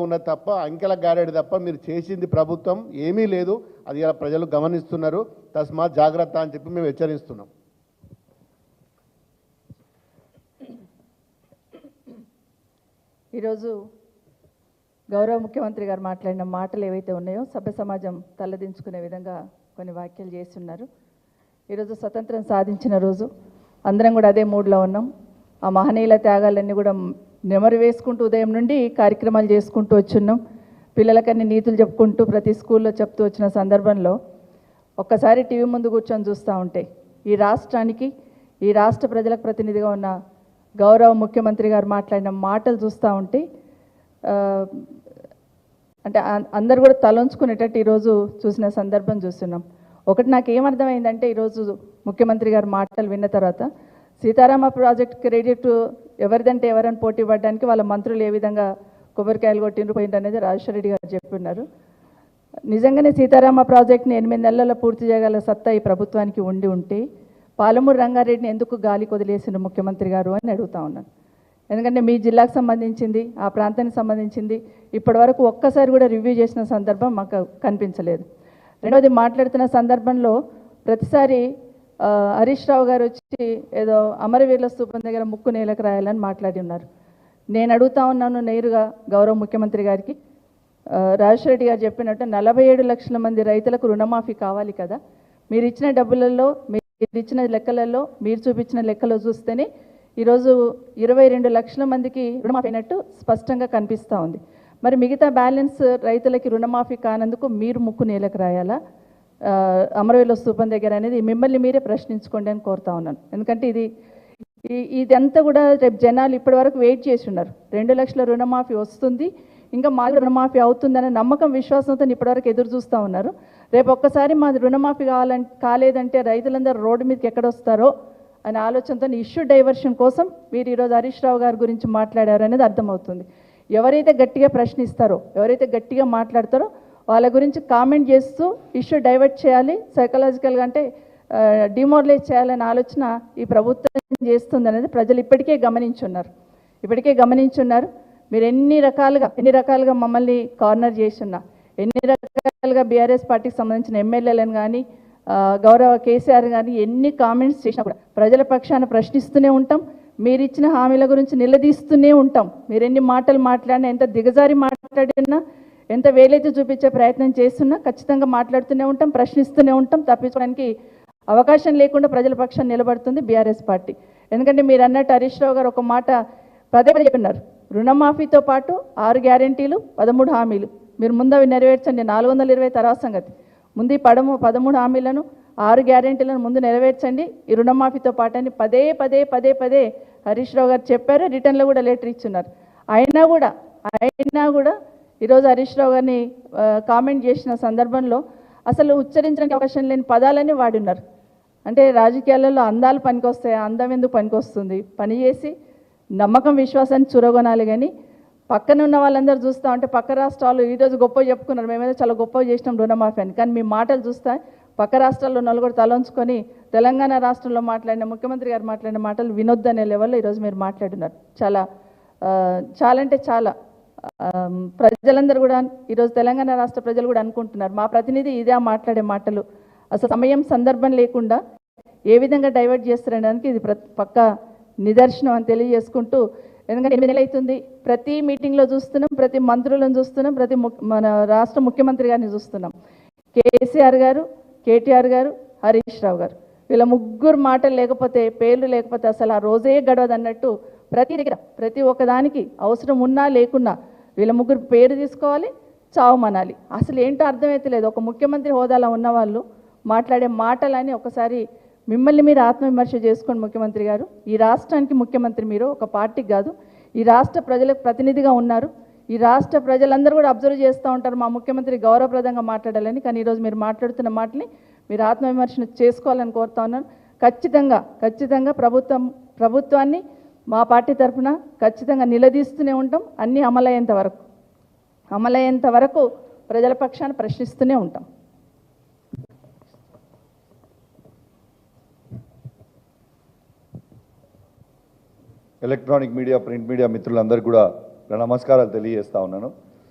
ఉన్న తప్ప అంకెల గారేడు తప్ప మీరు చేసింది ప్రభుత్వం ఏమీ లేదు. అది ఇలా ప్రజలు గమనిస్తున్నారు. తస్మాత్ జాగ్రత్త అని చెప్పి మేము హెచ్చరిస్తున్నాం. ఈరోజు గౌరవ ముఖ్యమంత్రి గారు మాట్లాడిన మాటలు ఏవైతే ఉన్నాయో సభ్య సమాజం తలదించుకునే విధంగా కొన్ని వ్యాఖ్యలు చేస్తున్నారు. ఈరోజు స్వతంత్రం సాధించిన రోజు అందరం కూడా అదే మూడ్లో ఉన్నాం. ఆ మహనీయుల త్యాగాలన్నీ కూడా నెమరు వేసుకుంటూ ఉదయం నుండి కార్యక్రమాలు చేసుకుంటూ వచ్చున్నాం. పిల్లలకన్నీ నీతులు చెప్పుకుంటూ ప్రతి స్కూల్లో చెప్తూ వచ్చిన సందర్భంలో ఒక్కసారి టీవీ ముందు కూర్చొని చూస్తూ ఉంటే ఈ రాష్ట్రానికి ఈ రాష్ట్ర ప్రజలకు ప్రతినిధిగా ఉన్న గౌరవ ముఖ్యమంత్రి గారు మాట్లాడిన మాటలు చూస్తూ ఉంటే అంటే అందరు కూడా తలంచుకునేటట్టు ఈరోజు చూసిన సందర్భం చూస్తున్నాం. ఒకటి నాకు ఏమర్థమైందంటే ఈరోజు ముఖ్యమంత్రి గారు మాటలు విన్న తర్వాత సీతారామ ప్రాజెక్ట్ క్రెడిట్ ఎవరిదంటే ఎవరైనా పోటీ పడడానికి వాళ్ళ మంత్రులు ఏ విధంగా కొబ్బరికాయలు కొట్టిండ్రు పోయింది అనేది రాజశేఖర రెడ్డి గారు చెప్పున్నారు. నిజంగానే సీతారామ ప్రాజెక్ట్ని 8 నెలల్లో పూర్తి చేయగల సత్తా ఈ ప్రభుత్వానికి ఉంటే పాలమూరు రంగారెడ్డిని ఎందుకు గాలికి వదిలేసిన ముఖ్యమంత్రి గారు అని అడుగుతా ఉన్నాను. ఎందుకంటే మీ జిల్లాకు సంబంధించింది ఆ ప్రాంతానికి సంబంధించింది ఇప్పటి వరకు ఒక్కసారి కూడా రివ్యూ చేసిన సందర్భం మాకు కనిపించలేదు. రెండవది మాట్లాడుతున్న సందర్భంలో ప్రతిసారి హరీష్ రావు గారు వచ్చి ఏదో అమరవీరుల స్తూపం దగ్గర ముక్కు నేలకు రాయాలని మాట్లాడి ఉన్నారు. నేను అడుగుతా ఉన్నాను నేరుగా గౌరవ ముఖ్యమంత్రి గారికి, రాజశేఖర రెడ్డి గారు చెప్పినట్టు 47 లక్షల మంది రైతులకు రుణమాఫీ కావాలి కదా, మీరు ఇచ్చిన డబ్బులలో మీరు ఇచ్చిన లెక్కలలో మీరు చూపించిన లెక్కలో చూస్తేనే ఈరోజు 22 లక్షల మందికి రుణమాఫీ అయినట్టు స్పష్టంగా కనిపిస్తూ ఉంది. మరి మిగతా బ్యాలెన్స్ రైతులకి రుణమాఫీ కానందుకు మీరు ముక్కు నేలకు రాయాలా అమరవీరుల స్తూపం దగ్గర అనేది మిమ్మల్ని మీరే ప్రశ్నించుకోండి అని కోరుతా ఉన్నాను. ఎందుకంటే ఇదంతా కూడా రేపు జనాలు ఇప్పటి వరకు వెయిట్ చేసి ఉన్నారు. 2 లక్షల రుణమాఫీ వస్తుంది, ఇంకా మాది రుణమాఫీ అవుతుందనే నమ్మకం విశ్వాసంతో ఇప్పటివరకు ఎదురు చూస్తూ ఉన్నారు. రేపు ఒక్కసారి మాది రుణమాఫీ కాలేదంటే రైతులందరూ రోడ్డు మీదకి ఎక్కడొస్తారో అనే ఆలోచనతో ఇష్యూ డైవర్షన్ కోసం మీరు ఈరోజు హరీష్ రావు గారి గురించి మాట్లాడారు అనేది అర్థమవుతుంది. ఎవరైతే గట్టిగా ప్రశ్నిస్తారో ఎవరైతే గట్టిగా మాట్లాడతారో వాళ్ళ గురించి కామెంట్ చేస్తూ ఇష్యూ డైవర్ట్ చేయాలి, సైకలాజికల్గా అంటే డిమోరలైజ్ చేయాలనే ఆలోచన ఈ ప్రభుత్వం చేస్తుంది అనేది ప్రజలు ఇప్పటికే గమనించున్నారు. మీరు ఎన్ని రకాలుగా మమ్మల్ని కార్నర్ చేస్తున్నా, ఎన్ని రకాలుగా బీఆర్ఎస్ పార్టీకి సంబంధించిన ఎమ్మెల్యేలను కానీ గౌరవ కేసీఆర్ కానీ ఎన్ని కామెంట్స్ చేసినా కూడా ప్రజల పక్షాన ప్రశ్నిస్తూనే ఉంటాం. మీరు ఇచ్చిన హామీల గురించి నిలదీస్తూనే ఉంటాం. మీరు ఎన్ని మాటలు మాట్లాడినా, ఎంత దిగజారి మాట్లాడినా, ఎంత వేలైతే చూపించే ప్రయత్నం చేస్తున్నా ఖచ్చితంగా మాట్లాడుతూనే ఉంటాం, ప్రశ్నిస్తూనే ఉంటాం. తప్పించుకోవడానికి అవకాశం లేకుండా ప్రజల పక్షాన్ని నిలబడుతుంది బీఆర్ఎస్ పార్టీ. ఎందుకంటే మీరు అన్నట్టు హరీష్ రావు గారు ఒక మాట పదే చెప్పినారు, రుణమాఫీతో పాటు 6 గ్యారెంటీలు 13 హామీలు మీరు ముందు అవి నెరవేర్చండి. 420 తర్వాత సంగతి. ముందు ఈ 13 హామీలను 6 గ్యారెంటీలను ముందు నెరవేర్చండి ఈ రుణమాఫీతో పాటు అని పదే హరీష్ రావు గారు చెప్పారు. రిటర్న్లో కూడా లెటర్ ఇచ్చున్నారు. అయినా కూడా ఈరోజు హరీష్ రావు గారిని కామెంట్ చేసిన సందర్భంలో అసలు ఉచ్చరించడానికి అవకాశం లేని పదాలని వాడిన్నారు. అంటే రాజకీయాలలో అందాలు పనికొస్తాయా, అందం ఎందుకు పనికొస్తుంది, పనిచేసి నమ్మకం విశ్వాసాన్ని చురగొనాలి. కానీ పక్కన ఉన్న వాళ్ళందరూ చూస్తూ ఉంటే పక్క రాష్ట్రాలు ఈరోజు గొప్ప చెప్పుకున్నారు, మేమేదో చాలా గొప్ప చేసినాం రుణమాఫీ అని. కానీ మీ మాటలు చూస్తే పక్క రాష్ట్రాల్లో నలుగురు తలంచుకొని తెలంగాణ రాష్ట్రంలో మాట్లాడిన ముఖ్యమంత్రి గారు మాట్లాడిన మాటలు వినొద్దు అనే లెవెల్లో ఈరోజు మీరు మాట్లాడున్నారు. చాలా అంటే చాలా ప్రజలందరూ కూడా ఈరోజు తెలంగాణ రాష్ట్ర ప్రజలు కూడా అనుకుంటున్నారు మా ప్రతినిధి ఇదే మాట్లాడే మాటలు అసలు సమయం సందర్భం లేకుండా ఏ విధంగా డైవర్ట్ చేస్తారనడానికి ఇది పక్క నిదర్శనం అని తెలియజేసుకుంటూ, ఎందుకంటే 8 నెలలు అవుతుంది ప్రతి మీటింగ్లో చూస్తున్నాం, ప్రతి మంత్రులను చూస్తున్నాం, మన రాష్ట్ర ముఖ్యమంత్రి గారిని చూస్తున్నాం. కేసీఆర్ గారు, కేటీఆర్ గారు, హరీష్ రావు గారు వీళ్ళ ముగ్గురు మాటలు లేకపోతే, పేర్లు లేకపోతే అసలు ఆ రోజే గడవదు అన్నట్టు ప్రతి దగ్గర ప్రతి ఒక్కదానికి అవసరం ఉన్నా లేకున్నా వీళ్ళ ముగ్గురు పేరు తీసుకోవాలి, చావమనాలి. అసలు ఏంటో అర్థమైతే ఒక ముఖ్యమంత్రి హోదాలో ఉన్నవాళ్ళు మాట్లాడే మాటలని ఒకసారి మిమ్మల్ని మీరు ఆత్మవిమర్శ చేసుకోండి. ముఖ్యమంత్రి గారు, ఈ రాష్ట్రానికి ముఖ్యమంత్రి మీరు, ఒక పార్టీకి కాదు. ఈ రాష్ట్ర ప్రజలకు ప్రతినిధిగా ఉన్నారు. ఈ రాష్ట్ర ప్రజలందరూ కూడా అబ్జర్వ్ చేస్తూ ఉంటారు మా ముఖ్యమంత్రి గౌరవప్రదంగా మాట్లాడాలని. కానీ ఈరోజు మీరు మాట్లాడుతున్న మాటని మీరు ఆత్మవిమర్శన చేసుకోవాలని కోరుతా ఉన్నాను. ఖచ్చితంగా ప్రభుత్వాన్ని మా పార్టీ తరఫున ఖచ్చితంగా నిలదీస్తూనే ఉంటాం. అన్నీ అమలయ్యేంత వరకు ప్రజల పక్షాన ప్రశ్నిస్తూనే ఉంటాం. ఎలక్ట్రానిక్ మీడియా, ప్రింట్ మీడియా మిత్రులందరికీ కూడా నమస్కారాలు తెలియజేస్తా ఉన్నాను.